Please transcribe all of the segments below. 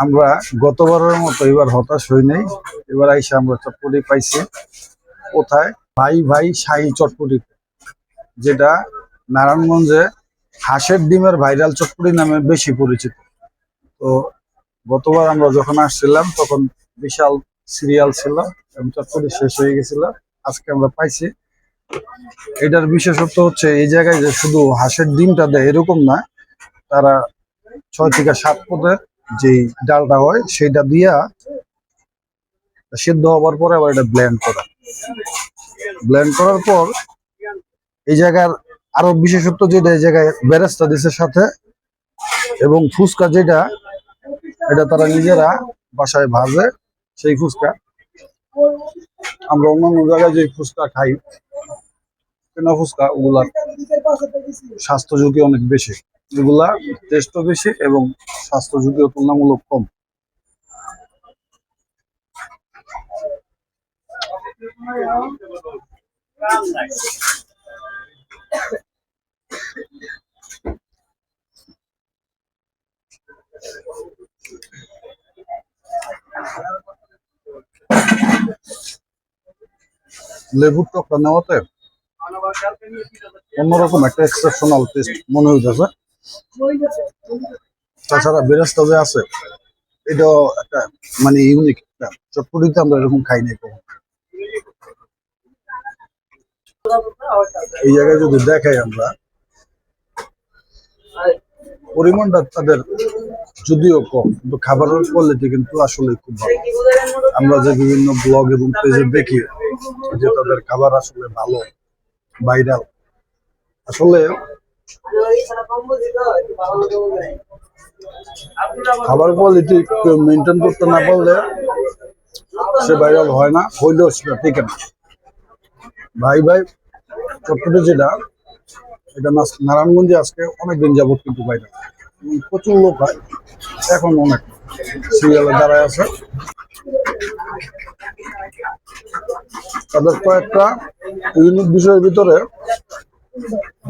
আমরা গতবারের মতো এবার হতাশ হই নাই। এবার আইসা আমরা চটপটি পাইছি। কোথায়? ভাই ভাই শাহী চটপটি, যেটা নারায়ণগঞ্জে হাঁসের ডিমের ভাইরাল চটপটি নামে বেশি পরিচিত। তো গতবার আমরা যখন আসছিলাম তখন বিশাল সিরিয়াল ছিল এবং চটপটি শেষ হয়ে গেছিল। আজকে আমরা পাইছি। এটার বিশেষত্ব হচ্ছে এই জায়গায় যে শুধু হাঁসের ডিমটা দেয় এরকম না, তারা 6 থেকে 7 পদের যে ডালটা হয় সেটা দিয়া সিদ্ধ হওয়ার পরে আবার এটা ব্লেন্ড করার পর এই জায়গার আরো বিশেষত্ব যেটা এই জায়গায় বেরেস্তা দিছে সাথে, এবং ফুচকা যেটা এটা তারা নিজেরা বাসায় ভাজে। সেই ফুচকা আমরা অন্যান্য জায়গায় যে ফুচকা খাই, কেনা ফুচকা, ওগুলা স্বাস্থ্য ঝুঁকি অনেক বেশি। এগুলা টেস্টও বেশি এবং স্বাস্থ্য ঝুঁকিও তুলনামূলক কম। লেবুর টকটা নেওয়াতে অন্যরকম একটা এক্সেপশনাল টেস্ট মনে হইতেছে। তাছাড়া বেরেস্তা যে আছে এটাও একটা মানে ইউনিক একটা, চটপটিতে আমরা এরকম খাই নাই কখনো। এই জায়গায় যদি দেখাই আমরা পরিমাণটা তাদের যদিও কম, কিন্তু খাবারের কোয়ালিটি কিন্তু আসলে খুব ভালো। আমরা যে বিভিন্ন ব্লগ এবং পেজে দেখি যে তাদের খাবার আসলে ভালো, ভাইরাল। আসলে খাবার কোয়ালিটি মেনটেন করতে না পারলে সে ভাইরাল হয় না, হইলেও সেটা টিকে না। ভাই ভাই চটপটি যেটা, এটা নারায়ণগঞ্জে আজকে অনেকদিন যাবত কিন্তু ভাইরাল, প্রচুর লোক হয় এখন, অনেক সিরিয়ালে দাঁড়ায় আছে। তাদের কয়েকটা ইউনিক বিষয়ের ভিতরে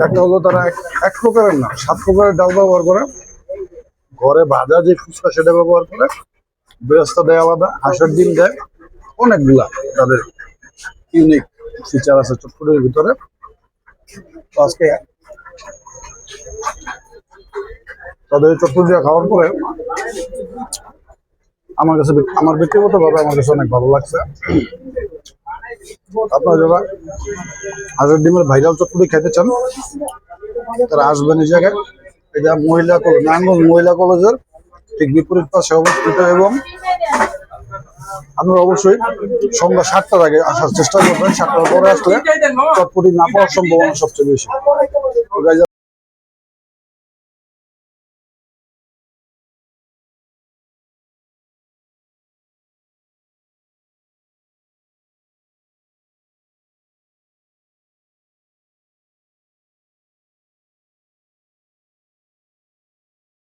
একটা হলো তারা এক প্রকারের না 7 প্রকারের ডাল ব্যবহার করে। ঘরে ভাজা যে ফুচকা সেটা ব্যবহার করে, বেরেস্তা দেয় আলাদা, হাঁসের ডিম দেয়, অনেকগুলা তাদের ইউনিক ফিচার আছে চটপটির ভিতরে। তো আজকে তাদের চটপটিটা খাওয়ার পরে আমার ব্যক্তিগতভাবে আমার কাছে অনেক ভালো লাগছে। আপনারা যারা হাঁসের ডিমের ভাইরাল চটপটি খেতে চান তারা আসবেন এই জায়গায়। এটা মহিলা কলেজ, নারায়ণগঞ্জ মহিলা কলেজের ঠিক বিপরীত পাশে অবস্থিত, এবং আপনারা অবশ্যই সন্ধ্যা 7টার আগে আসার চেষ্টা করবেন। 7টার পরে আসলে চটপটি না পাওয়ার সম্ভাবনা সবচেয়ে বেশি।